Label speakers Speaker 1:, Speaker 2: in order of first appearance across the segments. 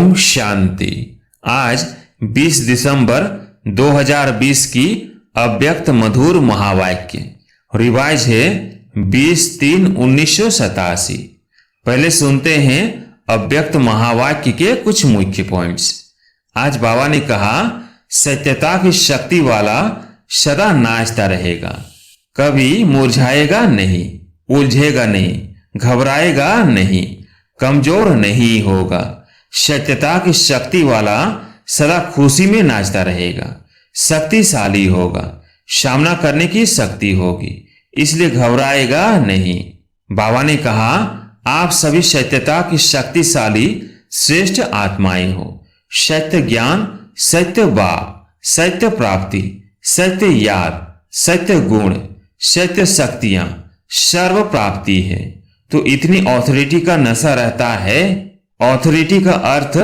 Speaker 1: ओम शांति। आज 20 दिसंबर 2020 की अव्यक्त मधुर महावाक्य रिवाइज है 20-3-1987। पहले सुनते हैं अव्यक्त महावाक्य के कुछ मुख्य पॉइंट्स। आज बाबा ने कहा, सत्यता की शक्ति वाला सदा नाचता रहेगा, कभी मुरझाएगा नहीं, उलझेगा नहीं, घबराएगा नहीं, कमजोर नहीं होगा। सत्यता की शक्ति वाला सदा खुशी में नाचता रहेगा, शक्तिशाली होगा, सामना करने की शक्ति होगी, इसलिए घबराएगा नहीं। बाबा ने कहा, आप सभी सत्यता की शक्तिशाली श्रेष्ठ आत्माएं हो। सत्य ज्ञान, सत्य बाप, सत्य प्राप्ति, सत्य याद, सत्य गुण, सत्य शक्तियां सर्व प्राप्ति है। तो इतनी ऑथोरिटी का नशा रहता है। ऑथोरिटी का अर्थ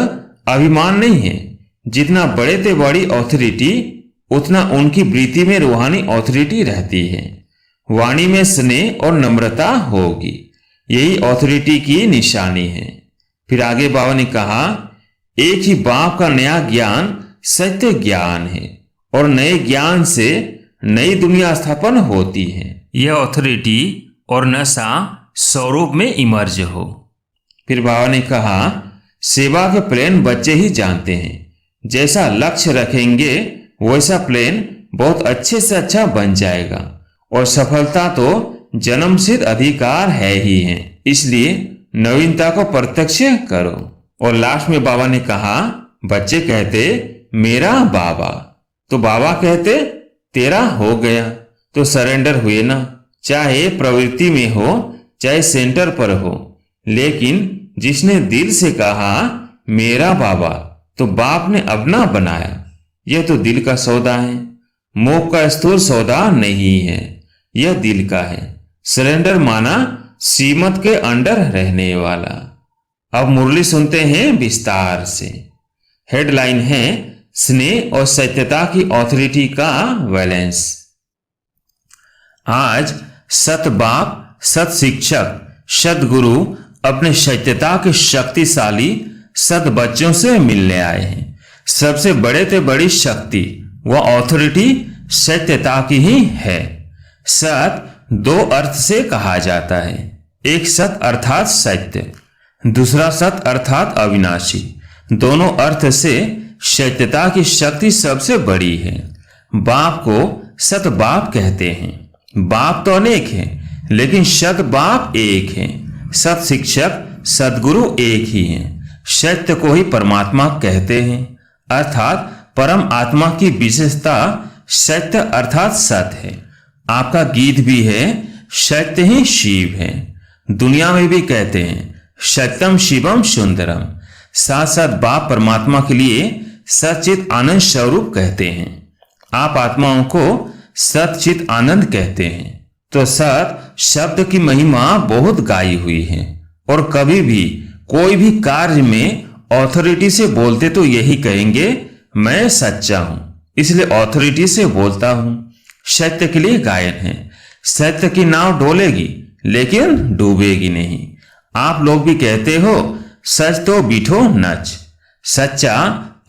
Speaker 1: अभिमान नहीं है। जितना बड़े से बड़ी ऑथोरिटी उतना उनकी वृत्ति में रूहानी ऑथोरिटी रहती है। वाणी में स्नेह और नम्रता होगी, यही ऑथोरिटी की निशानी है। फिर आगे बाबा ने कहा, एक ही बाप का नया ज्ञान सत्य ज्ञान है और नए ज्ञान से नई दुनिया स्थापन होती है। यह ऑथोरिटी और नशा स्वरूप में इमर्ज हो। फिर बाबा ने कहा, सेवा के प्लान बच्चे ही जानते हैं। जैसा लक्ष्य रखेंगे वैसा प्लान बहुत अच्छे से अच्छा बन जाएगा और सफलता तो जन्मसिद्ध अधिकार है ही है, इसलिए नवीनता को प्रत्यक्ष करो। और लास्ट में बाबा ने कहा, बच्चे कहते मेरा बाबा, तो बाबा कहते तेरा हो गया। तो सरेंडर हुए ना, चाहे प्रवृत्ति में हो चाहे सेंटर पर हो। लेकिन जिसने दिल से कहा मेरा बाबा, तो बाप ने अपना बनाया। यह तो दिल का सौदा है, मोह का स्थूल सौदा नहीं है, यह दिल का है। सरेंडर माना सीमत के अंडर रहने वाला। अब मुरली सुनते हैं विस्तार से। हेडलाइन है, स्नेह और सत्यता की ऑथोरिटी का बैलेंस। आज सत बाप, सत शिक्षक, सदगुरु अपने सत्यता के शक्तिशाली सद बच्चों से मिलने आए हैं। सबसे बड़े से बड़ी शक्ति व ऑथोरिटी सत्यता की ही है। सत दो अर्थ से कहा जाता है। एक सत अर्थात सत्य, दूसरा सत अर्थात अविनाशी। दोनों अर्थ से सत्यता की शक्ति सबसे बड़ी है। बाप को सत बाप कहते हैं। बाप तो अनेक हैं, लेकिन सत बाप एक है। सत शिक्षक, सदगुरु एक ही हैं। सत्य को ही परमात्मा कहते हैं, अर्थात परम आत्मा की विशेषता सत्य अर्थात सत है। आपका गीत भी है, सत्य ही शिव है। दुनिया में भी कहते हैं सत्यम शिवम सुंदरम। साथ साथ बाप परमात्मा के लिए सचित आनंद स्वरूप कहते हैं। आप आत्माओं को सचित आनंद कहते हैं। तो सत शब्द की महिमा बहुत गाई हुई है और कभी भी कोई भी कार्य में ऑथोरिटी से बोलते तो यही कहेंगे, मैं सच्चा हूं, इसलिए ऑथोरिटी से बोलता हूं। सत्य के लिए गायन है। सत्य की नाव डोलेगी लेकिन डूबेगी नहीं। आप लोग भी कहते हो, सच तो बिठो नच। सच्चा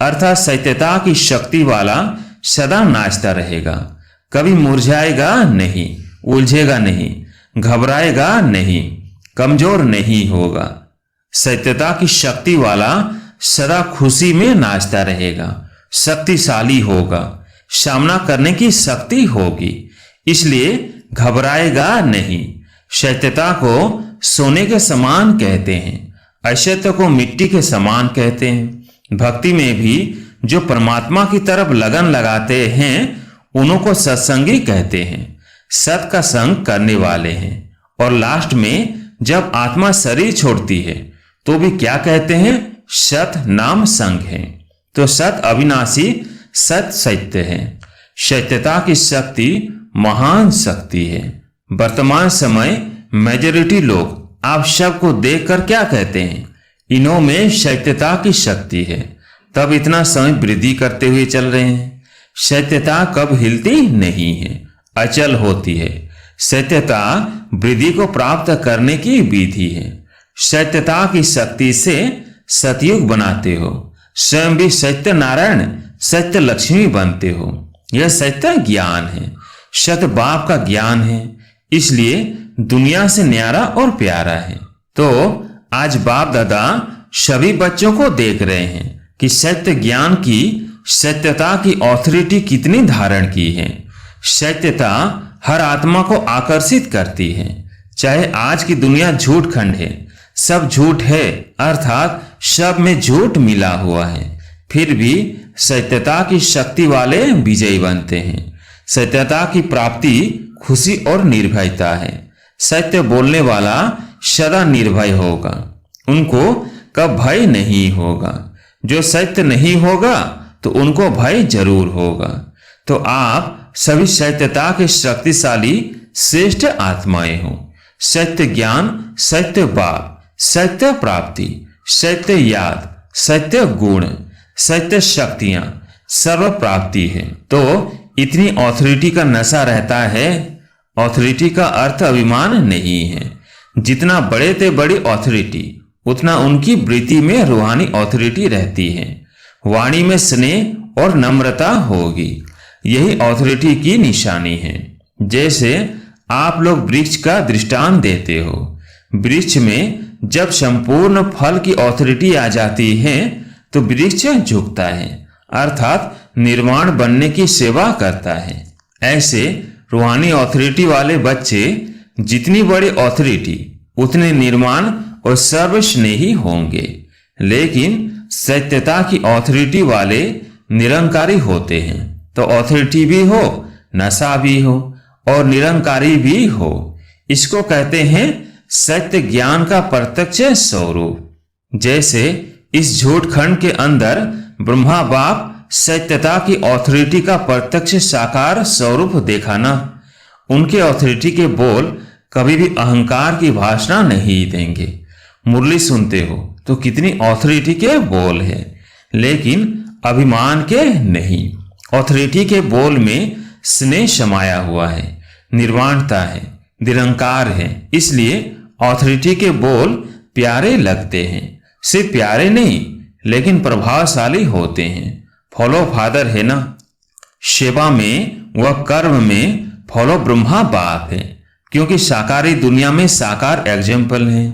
Speaker 1: अर्थात सत्यता की शक्ति वाला सदा नाचता रहेगा, कभी मुरझाएगा नहीं, उलझेगा नहीं, घबराएगा नहीं, कमजोर नहीं होगा। सत्यता की शक्ति वाला सदा खुशी में नाचता रहेगा, शक्तिशाली होगा, सामना करने की शक्ति होगी, इसलिए घबराएगा नहीं। सत्यता को सोने के समान कहते हैं, असत्य को मिट्टी के समान कहते हैं। भक्ति में भी जो परमात्मा की तरफ लगन लगाते हैं उन्हों को सत्संगी कहते हैं, सत का संग करने वाले हैं। और लास्ट में जब आत्मा शरीर छोड़ती है तो भी क्या कहते हैं, सत नाम संग है। तो सत अविनाशी, सत सत्य है। सत्यता की शक्ति महान शक्ति है। वर्तमान समय मेजॉरिटी लोग आप सबको देखकर क्या कहते हैं, इन्हों में सत्यता की शक्ति है, तब इतना समय वृद्धि करते हुए चल रहे हैं। सत्यता कब हिलती नहीं है, अचल होती है। सत्यता वृद्धि को प्राप्त करने की विधि है। सत्यता की शक्ति से सतयुग बनाते हो, स्वयं भी सत्य नारायण सत्य लक्ष्मी बनते हो। यह सत्य ज्ञान है, सत बाप का ज्ञान है, इसलिए दुनिया से न्यारा और प्यारा है। तो आज बाप दादा सभी बच्चों को देख रहे हैं कि सत्य ज्ञान की सत्यता की ऑथोरिटी कितनी धारण की है। सत्यता हर आत्मा को आकर्षित करती है। चाहे आज की दुनिया झूठ खंड है, सब झूठ है, अर्थात सब में झूठ मिला हुआ है, फिर भी सत्यता की शक्ति वाले विजयी बनते हैं। सत्यता की प्राप्ति खुशी और निर्भयता है। सत्य बोलने वाला सदा निर्भय होगा, उनको कब भय नहीं होगा। जो सत्य नहीं होगा तो उनको भय जरूर होगा। तो आप सभी सत्यता के शक्तिशाली श्रेष्ठ आत्माएं हो। सत्य ज्ञान, सत्य बाप, सत्य प्राप्ति, सत्य याद, सत्य गुण, सत्य शक्तियां सर्व प्राप्ति है। तो इतनी ऑथोरिटी का नशा रहता है। ऑथोरिटी का अर्थ अभिमान नहीं है। जितना बड़े ते बड़ी ऑथोरिटी, उतना उनकी वृत्ति में रूहानी ऑथोरिटी रहती है। वाणी में स्नेह और नम्रता होगी, यही ऑथोरिटी की निशानी है। जैसे आप लोग वृक्ष का दृष्टांत देते हो। वृक्ष में जब संपूर्ण फल की ऑथोरिटी आ जाती है तो वृक्ष झुकता है, अर्थात निर्माण बनने की सेवा करता है। ऐसे रूहानी ऑथोरिटी वाले बच्चे जितनी बड़ी ऑथोरिटी उतने निर्माण और सर्वस्नेही होंगे। लेकिन सत्यता की ऑथोरिटी वाले निरंकारी होते हैं। तो ऑथोरिटी भी हो, नशा भी हो और निरंकारी भी हो। इसको कहते हैं सत्य ज्ञान का प्रत्यक्ष स्वरूप। जैसे इस झूठ खंड के अंदर ब्रह्मा बाप सत्यता की ऑथोरिटी का प्रत्यक्ष साकार स्वरूप देखा ना। उनके ऑथोरिटी के बोल कभी भी अहंकार की भाषा नहीं देंगे। मुरली सुनते हो तो कितनी ऑथोरिटी के बोल है, लेकिन अभिमान के नहीं। ऑथोरिटी के बोल में स्नेह समाया हुआ है, निर्वाणता है, निरंकार है, इसलिए ऑथोरिटी के बोल प्यारे लगते हैं। सिर्फ प्यारे नहीं लेकिन प्रभावशाली होते हैं। फॉलो फादर है ना। सेवा में व कर्म में फॉलो ब्रह्मा बाप है, क्योंकि साकारी दुनिया में साकार एग्जाम्पल है,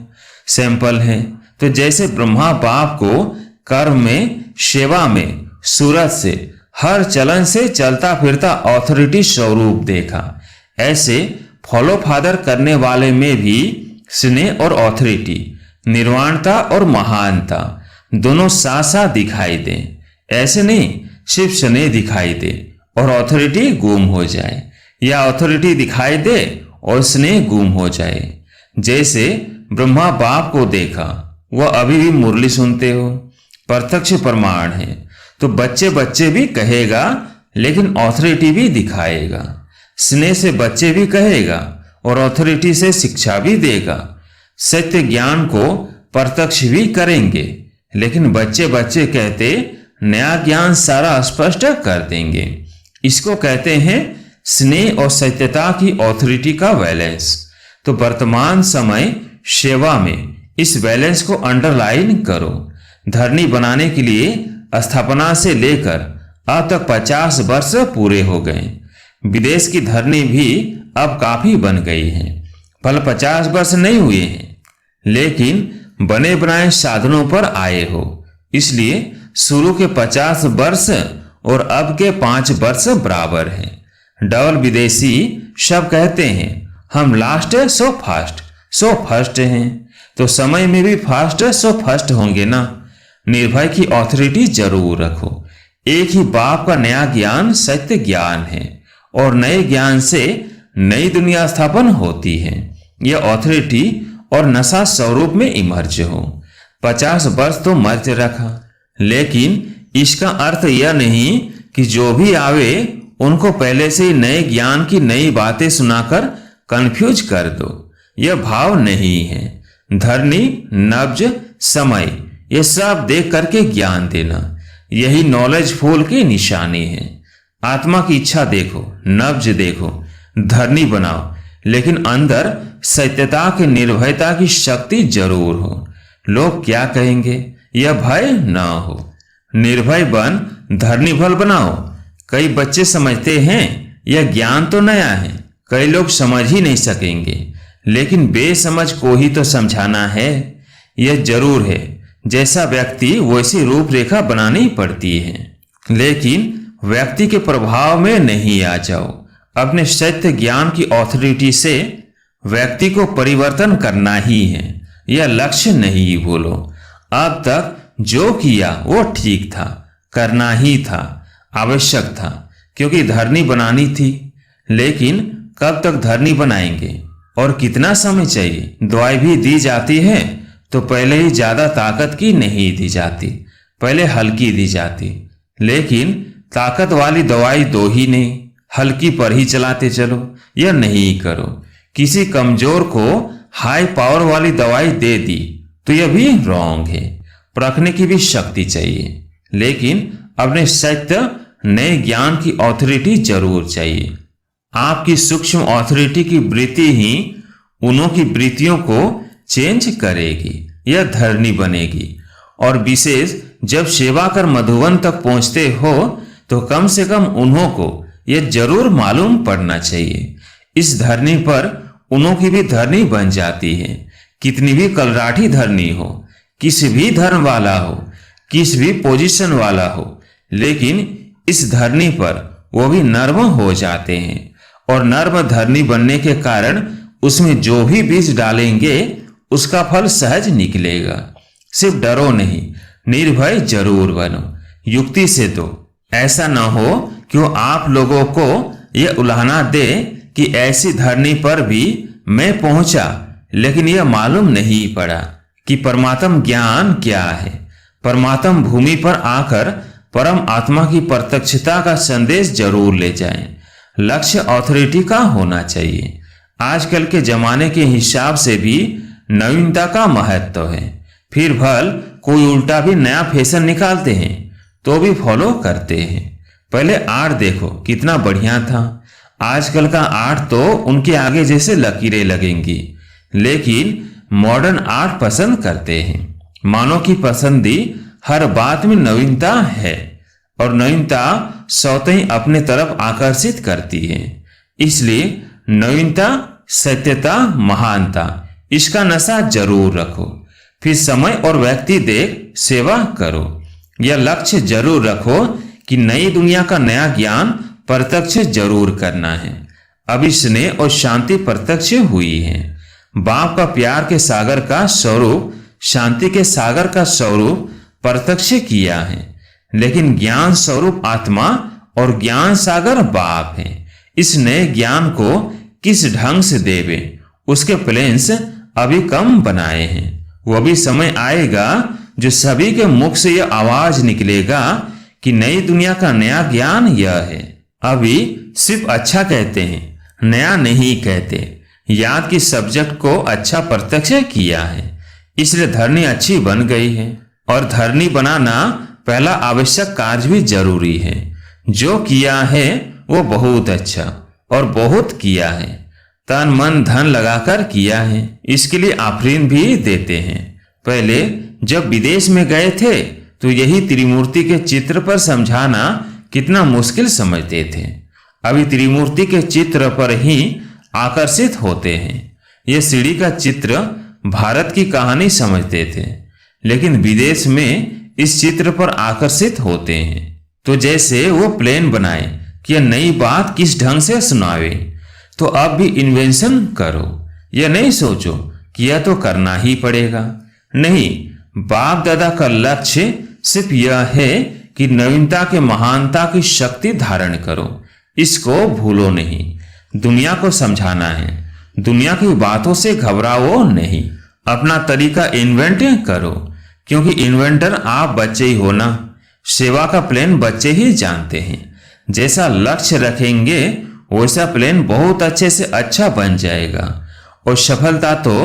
Speaker 1: सैंपल है। तो जैसे ब्रह्मा बाप को कर्म में, सेवा में, सूरत से, हर चलन से चलता फिरता ऑथोरिटी स्वरूप देखा, ऐसे फॉलो फादर करने वाले में भी स्नेह और ऑथोरिटी, निर्वाणता और महानता दोनों साथ साथ दिखाई दे। ऐसे नहीं सिर्फ स्नेह दिखाई दे और ऑथोरिटी गुम हो जाए, या ऑथोरिटी दिखाई दे और स्नेह गुम हो जाए। जैसे ब्रह्मा बाप को देखा, वह अभी भी मुरली सुनते हो, प्रत्यक्ष प्रमाण है। तो बच्चे बच्चे भी कहेगा, लेकिन ऑथोरिटी भी दिखाएगा। स्नेह से बच्चे भी कहेगा और ऑथोरिटी से शिक्षा भी देगा। सत्य ज्ञान को प्रत्यक्ष भी करेंगे, लेकिन बच्चे बच्चे कहते नया ज्ञान सारा स्पष्ट कर देंगे। इसको कहते हैं स्नेह और सत्यता की ऑथोरिटी का बैलेंस। तो वर्तमान समय सेवा में इस बैलेंस को अंडरलाइन करो। धरनी बनाने के लिए स्थापना से लेकर अब तक 50 वर्ष पूरे हो गए। विदेश की धरनी भी अब काफी बन गई है। भले 50 वर्ष नहीं हुए हैं, लेकिन बने बनाए साधनों पर आए हो, इसलिए शुरू के 50 वर्ष और अब के 5 वर्ष बराबर हैं। डबल विदेशी सब कहते हैं हम लास्ट सो फर्स्ट हैं। तो समय में भी फास्ट सो फर्स्ट होंगे ना। निर्भय की ऑथोरिटी जरूर रखो। एक ही बाप का नया ज्ञान सत्य ज्ञान है, और नए ज्ञान से नई दुनिया स्थापन होती है। यह ऑथोरिटी और नशा स्वरूप में इमर्ज हो। 50 वर्ष तो मर्ज रखा, लेकिन इसका अर्थ यह नहीं कि जो भी आवे उनको पहले से ही नए ज्ञान की नई बातें सुनाकर कंफ्यूज कर दो। यह भाव नहीं है। धरनी, नब्ज, समय ये सब देख करके ज्ञान देना, यही नॉलेज फूल की निशानी है। आत्मा की इच्छा देखो, नब्ज देखो, धरनी बनाओ, लेकिन अंदर सत्यता की निर्भयता की शक्ति जरूर हो। लोग क्या कहेंगे यह भय न हो। निर्भय बन धरनी फल बनाओ। कई बच्चे समझते हैं यह ज्ञान तो नया है, कई लोग समझ ही नहीं सकेंगे, लेकिन बेसमझ को ही तो समझाना है। यह जरूर है, जैसा व्यक्ति वैसी रूपरेखा बनानी पड़ती है, लेकिन व्यक्ति के प्रभाव में नहीं आ जाओ। अपने सत्य ज्ञान की ऑथोरिटी से व्यक्ति को परिवर्तन करना ही है, यह लक्ष्य नहीं भूलो। अब तक जो किया वो ठीक था, करना ही था, आवश्यक था, क्योंकि धरनी बनानी थी। लेकिन कब तक धरनी बनाएंगे और कितना समय चाहिए? दवाई भी दी जाती है तो पहले ही ज्यादा ताकत की नहीं दी जाती, पहले हल्की दी जाती। लेकिन ताकत वाली दवाई दो ही नहीं, हल्की पर ही चलाते चलो। यह नहीं करो। किसी कमजोर को हाई पावर वाली दवाई दे दी तो यह भी रॉन्ग है। परखने की भी शक्ति चाहिए, लेकिन अपने सत्य नए ज्ञान की ऑथोरिटी जरूर चाहिए। आपकी सूक्ष्म ऑथोरिटी की वृत्ति ही उन्हों की वृत्तियों को चेंज करेगी, यह धरनी बनेगी। और विशेष जब सेवा कर मधुबन तक पहुंचते हो तो कम से कम उन्हों को यह जरूर मालूम पड़ना चाहिए, इस धरनी पर उन्हों की भी धरनी बन जाती है। कितनी भी कलराठी धरनी हो, किस भी धर्म वाला हो, किस भी पोजीशन वाला हो, लेकिन इस धरनी पर वो भी नर्म हो जाते हैं। और नर्म धरनी बनने के कारण उसमें जो भी बीज डालेंगे उसका फल सहज निकलेगा। सिर्फ डरो नहीं, निर्भय जरूर बनो। युक्ति से दो, ऐसा न हो कि वो आप लोगों को यह उलाहना दे कि ऐसी धरनी पर भी मैं पहुंचा, लेकिन यह मालूम नहीं पड़ा कि परमात्म ज्ञान क्या है। परमात्म भूमि पर आकर परम आत्मा की प्रत्यक्षता का संदेश जरूर ले जाएं। लक्ष्य ऑथोरिटी का होना चाहिए। आजकल के जमाने के हिसाब से भी नवीनता का महत्व है। फिर भल कोई उल्टा भी नया फैशन निकालते हैं तो भी फॉलो करते हैं। पहले आर्ट देखो कितना बढ़िया था, आजकल का आर्ट तो उनके आगे जैसे लकीरें लगेंगी। लेकिन मॉडर्न आर्ट पसंद करते हैं। मानव की पसंदी हर बात में नवीनता है, और नवीनता स्वतः ही अपने तरफ आकर्षित करती है। इसलिए नवीनता, सत्यता, महानता, इसका नशा जरूर रखो। फिर समय और व्यक्ति देख सेवा करो। यह लक्ष्य जरूर रखो कि नई दुनिया का नया ज्ञान प्रत्यक्ष जरूर करना है। अभी स्नेह और शांति प्रत्यक्ष हुई है। बाप का प्यार के सागर का स्वरूप, शांति के सागर का स्वरूप प्रत्यक्ष किया है। लेकिन ज्ञान स्वरूप आत्मा और ज्ञान सागर बाप है। इस नए ज्ञान को किस ढंग से देवे, उसके प्लेन्स अभी कम बनाए हैं। वो भी समय आएगा जो सभी के मुख से यह आवाज निकलेगा कि नई दुनिया का नया ज्ञान यह है। अभी सिर्फ अच्छा कहते हैं, नया नहीं कहते। याद की सब्जेक्ट को अच्छा प्रत्यक्ष किया है, इसलिए धरनी अच्छी बन गई है। और धरनी बनाना पहला आवश्यक कार्य भी जरूरी है। जो किया है वो बहुत अच्छा और बहुत किया है, तन मन धन लगाकर किया है, इसके लिए आफरीन भी देते हैं। पहले जब विदेश में गए थे तो यही त्रिमूर्ति के चित्र पर समझाना कितना मुश्किल समझते थे। अभी त्रिमूर्ति के चित्र पर ही आकर्षित होते हैं। यह सीढ़ी का चित्र भारत की कहानी समझते थे, लेकिन विदेश में इस चित्र पर आकर्षित होते हैं। तो जैसे वो प्लेन बनाए कि यह नई बात किस ढंग से सुनावे, तो अब भी इन्वेंशन करो। यह नहीं सोचो कि यह तो करना ही पड़ेगा। नहीं, बाप दादा का लक्ष्य सिर्फ यह है कि नवीनता के महानता की शक्ति धारण करो। इसको भूलो नहीं। दुनिया को समझाना है, दुनिया की बातों से घबराओ नहीं। अपना तरीका इन्वेंट करो, क्योंकि इन्वेंटर आप बच्चे ही हो ना। सेवा का प्लान बच्चे ही जानते हैं। जैसा लक्ष्य रखेंगे वैसा प्लान बहुत अच्छे से अच्छा बन जाएगा। और सफलता तो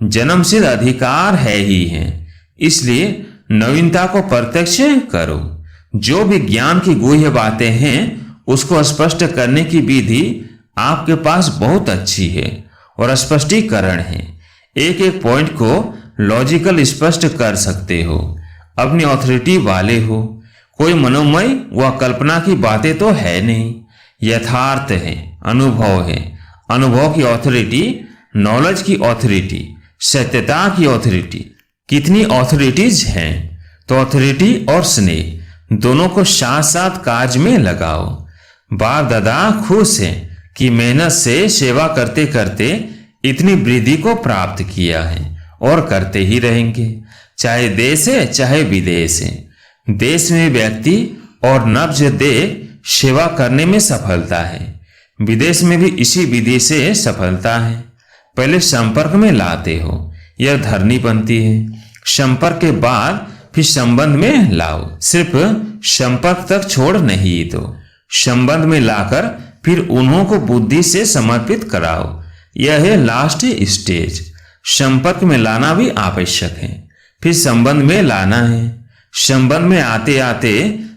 Speaker 1: जन्मसिद्ध अधिकार है ही है। इसलिए नवीनता को प्रत्यक्ष करो। जो भी ज्ञान की गुह्य बातें हैं उसको स्पष्ट करने की विधि आपके पास बहुत अच्छी है और स्पष्टीकरण है। एक एक पॉइंट को लॉजिकल स्पष्ट कर सकते हो। अपनी अथॉरिटी वाले हो। कोई मनोमय व कल्पना की बातें तो है नहीं, यथार्थ है, अनुभव है। अनुभव की अथॉरिटी, नॉलेज की अथॉरिटी, सत्यता की अथॉरिटी। कितनी अथॉरिटीज हैं? तो अथॉरिटी और स्नेह दोनों को साथ साथ कार्य में लगाओ। बाप दादा खुश हैं कि मेहनत से सेवा करते करते इतनी वृद्धि को प्राप्त किया है और करते ही रहेंगे, चाहे देश है चाहे विदेश है। देश में व्यक्ति और नब्ज दे सेवा करने में सफलता है, विदेश में भी इसी विधि से सफलता है। पहले संपर्क में लाते हो, यह धरनी बनती है। संपर्क के बाद फिर संबंध में लाओ, सिर्फ संपर्क तक छोड़ नहीं दो। संबंध में लाकर फिर उन्हों को बुद्धि से समर्पित कराओ, यह है लास्ट स्टेज। संपर्क में लाना भी आवश्यक है, फिर संबंध में लाना है। संबंध में आते आते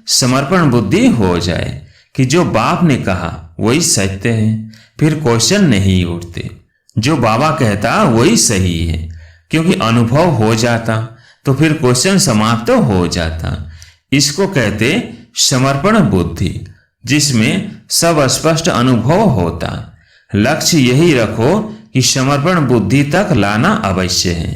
Speaker 1: समर्पण बुद्धि हो जाए कि जो बाप ने कहा वही सत्य है, फिर क्वेश्चन नहीं उठते। जो बाबा कहता वही सही है, क्योंकि अनुभव हो जाता तो फिर क्वेश्चन समाप्त हो जाता। इसको कहते समर्पण बुद्धि, जिसमें सब स्पष्ट अनुभव होता। लक्ष्य यही रखो कि समर्पण बुद्धि तक लाना अवश्य है।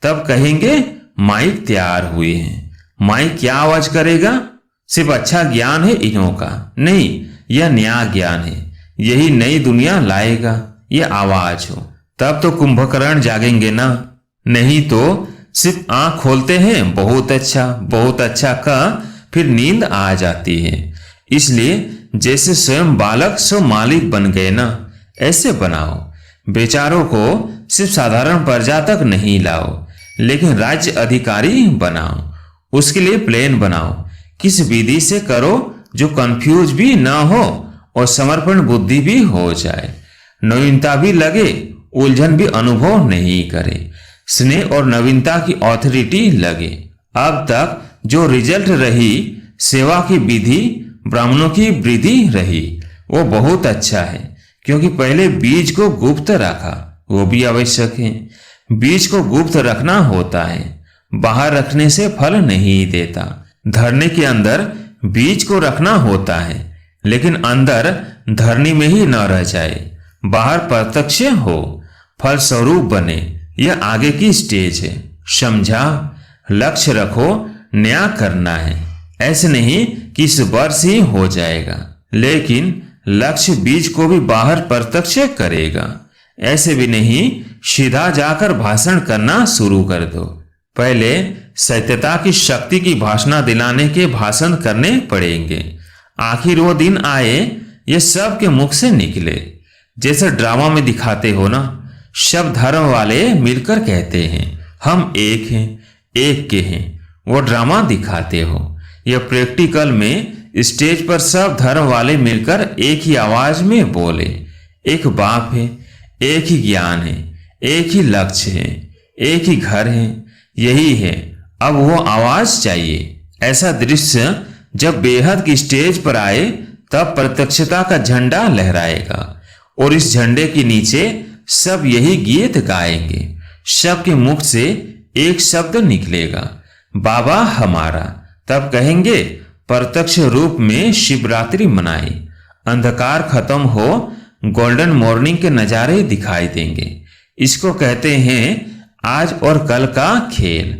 Speaker 1: तब कहेंगे माइक तैयार हुए हैं। माइक क्या आवाज करेगा? सिर्फ अच्छा ज्ञान है इन्हों का नहीं, यह नया ज्ञान है, यही नई दुनिया लाएगा। यह आवाज हो तब तो कुंभकर्ण जागेंगे ना, नहीं तो सिर्फ आंख खोलते हैं बहुत अच्छा का फिर नींद आ जाती है। इसलिए जैसे स्वयं बालक सो मालिक बन गए ना, ऐसे बनाओ। बेचारों को सिर्फ साधारण प्रजा तक नहीं लाओ, लेकिन राज्य अधिकारी बनाओ। उसके लिए प्लान बनाओ, किस विधि से करो जो कंफ्यूज भी ना हो और समर्पण बुद्धि भी हो जाए, नवीनता भी लगे, उलझन भी अनुभव नहीं करे, स्नेह और नवीनता की अथॉरिटी लगे। अब तक जो रिजल्ट रही सेवा की विधि, ब्राह्मणों की वृद्धि रही, वो बहुत अच्छा है, क्योंकि पहले बीज को गुप्त रखा, वो भी आवश्यक है। बीज को गुप्त रखना होता है, बाहर रखने से फल नहीं देता। धरने के अंदर बीज को रखना होता है, लेकिन अंदर धरनी में ही न रह जाए, बाहर प्रत्यक्ष हो, फल स्वरूप बने। यह आगे की स्टेज है, समझा? लक्ष्य रखो, नया करना है। ऐसे नहीं कि इस वर्ष ही हो जाएगा, लेकिन लक्ष्य बीज को भी बाहर प्रत्यक्ष करेगा। ऐसे भी नहीं सीधा जाकर भाषण करना शुरू कर दो। पहले सत्यता की शक्ति की भाषणा दिलाने के भाषण करने पड़ेंगे। आखिर वो दिन आए ये सब के मुख से निकले, जैसे ड्रामा में दिखाते हो ना। सब धर्म वाले मिलकर कहते हैं हम एक हैं, एक के हैं, वो ड्रामा दिखाते हो। यह प्रैक्टिकल में स्टेज पर सब धर्म वाले मिलकर एक ही आवाज में बोले, एक बाप है, एक ही ज्ञान है, एक ही लक्ष्य है, एक ही घर है, यही है। अब वो आवाज चाहिए। ऐसा दृश्य जब बेहद की स्टेज पर आए तब प्रत्यक्षता का झंडा लहराएगा और इस झंडे के नीचे सब यही गीत गाएंगे। सबके मुख से एक शब्द निकलेगा, बाबा हमारा। तब कहेंगे प्रत्यक्ष रूप में शिवरात्रि मनाई, अंधकार खत्म हो, गोल्डन मॉर्निंग के नजारे दिखाई देंगे। इसको कहते हैं आज और कल का खेल।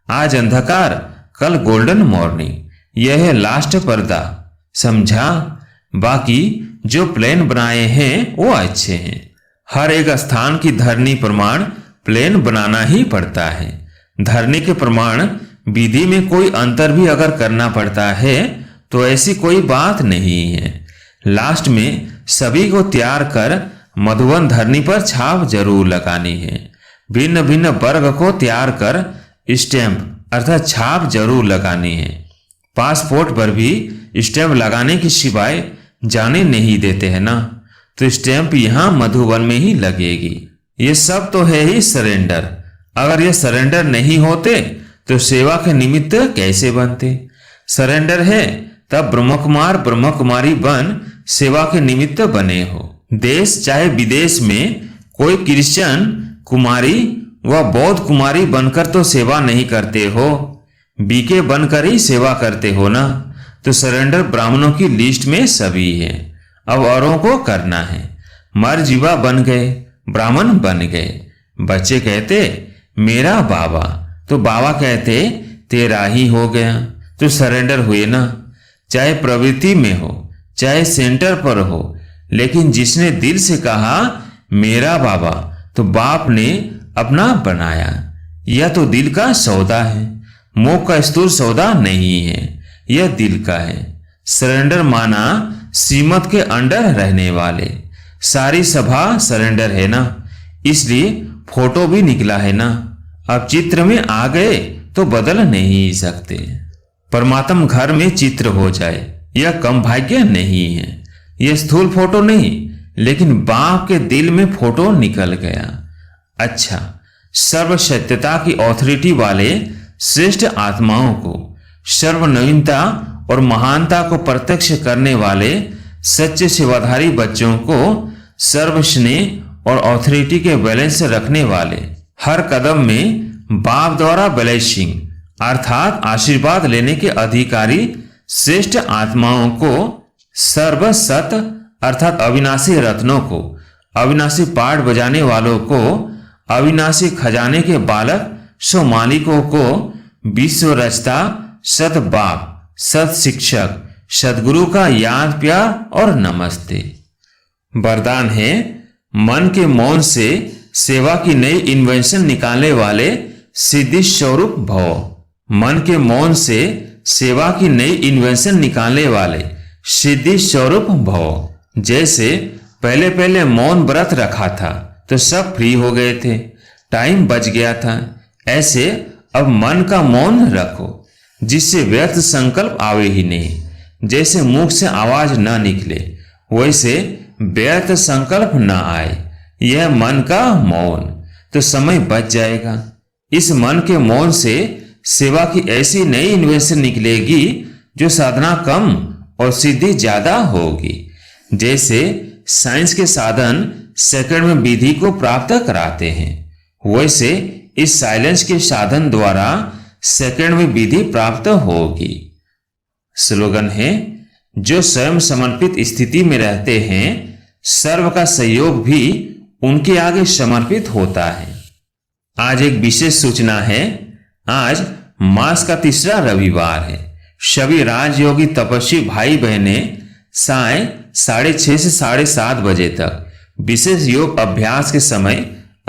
Speaker 1: आज अंधकार, कल गोल्डन मॉर्निंग। यह है लास्ट पर्दा, समझा? बाकी जो प्लान बनाए हैं वो अच्छे हैं। हर एक स्थान की धरनी प्रमाण प्लान बनाना ही पड़ता है। धरनी के प्रमाण विधि में कोई अंतर भी अगर करना पड़ता है तो ऐसी कोई बात नहीं है। लास्ट में सभी को तैयार कर मधुबन धरनी पर छाप जरूर लगानी है। भिन्न भिन्न वर्ग को तैयार कर स्टैंप अर्थात छाप जरूर लगानी है। पासपोर्ट पर भी स्टैंप लगाने के सिवाय जाने नहीं देते हैं ना, तो स्टैंप यहाँ मधुबन में ही लगेगी। ये सब तो है ही सरेंडर। अगर ये सरेंडर नहीं होते तो सेवा के निमित्त कैसे बनते? सरेंडर है तब ब्रह्मकुमार ब्रह्म कुमारी बन सेवा के निमित्त बने हो। देश चाहे विदेश में कोई क्रिश्चियन कुमारी व बौद्ध कुमारी बनकर तो सेवा नहीं करते हो। बीके बनकर ही सेवा करते हो ना, तो सरेंडर ब्राह्मणों की लिस्ट में सभी है, अब औरों को करना है। मर्जीवा बन गए, ब्राह्मण बन गए। बच्चे कहते मेरा बाबा, तो बाबा कहते तेरा ही हो गया, तो सरेंडर हुए ना। चाहे प्रवृत्ति में हो चाहे सेंटर पर हो, लेकिन जिसने दिल से कहा मेरा बाबा, तो बाप ने अपना बनाया। यह तो दिल का सौदा है, मोह का स्थूल सौदा नहीं है, यह दिल का है। सरेंडर माना श्रीमत के अंडर रहने वाले। सारी सभा सरेंडर है ना, इसलिए फोटो भी निकला है ना। अब चित्र में आ गए तो बदल नहीं सकते। परमात्मा घर में चित्र हो जाए यह कम भाग्य नहीं है। यह स्थूल फोटो नहीं, लेकिन बाप के दिल में फोटो निकल गया। अच्छा, सर्वसत्यता की ऑथोरिटी वाले श्रेष्ठ आत्माओं को, सर्व नवीनता और महानता को प्रत्यक्ष करने वाले सच्चे सेवाधारी बच्चों को, सर्व स्नेह और ऑथोरिटी के बैलेंस रखने वाले, हर कदम में बाप द्वारा ब्लेसिंग अर्थात आशीर्वाद लेने के अधिकारी श्रेष्ठ आत्माओं को, सर्व सत अर्थात अविनाशी रत्नों को, अविनाशी पाठ बजाने वालों को, अविनाशी खजाने के बालक सो मालिकों को, विश्व रचता सत बाप, सत शिक्षक, सदगुरु का याद प्यार और नमस्ते। वरदान है मन के मौन से सेवा की नई इन्वेंशन निकालने वाले सिद्धि स्वरूप भव। मन के मौन से सेवा की नई इन्वेंशन निकालने वाले सिद्धि स्वरूप भव। जैसे पहले पहले मौन व्रत रखा था तो सब फ्री हो गए थे, टाइम बच गया था, ऐसे अब मन का मौन रखो जिससे व्यर्थ संकल्प आवे ही नहीं। जैसे मुख से आवाज ना निकले वैसे व्यर्थ संकल्प ना आए, यह मन का मौन, तो समय बच जाएगा। इस मन के मौन से सेवा की ऐसी नई इन्वेंशन निकलेगी जो साधना कम और सिद्धि ज्यादा होगी। जैसे साइंस के साधन सेकंड में विधि को प्राप्त कराते हैं, वैसे इस साइलेंस के साधन द्वारा सेकंड में विधि प्राप्त होगी। स्लोगन है, जो स्वयं समर्पित स्थिति में रहते हैं सर्व का सहयोग भी उनके आगे समर्पित होता है। आज एक विशेष सूचना है, आज मास का तीसरा रविवार है। सभी राजयोगी तपस्वी भाई बहने साय 6:30 से 7:30 बजे तक विशेष योग अभ्यास के समय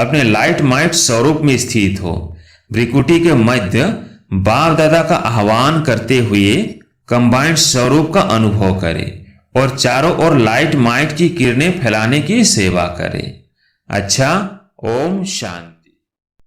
Speaker 1: अपने लाइट माइट स्वरूप में स्थित हो, भ्रिकुटी के मध्य बाप दादा का आह्वान करते हुए कंबाइंड स्वरूप का अनुभव करें और चारों ओर लाइट माइट की किरणें फैलाने की सेवा करें। अच्छा, ओम शांति।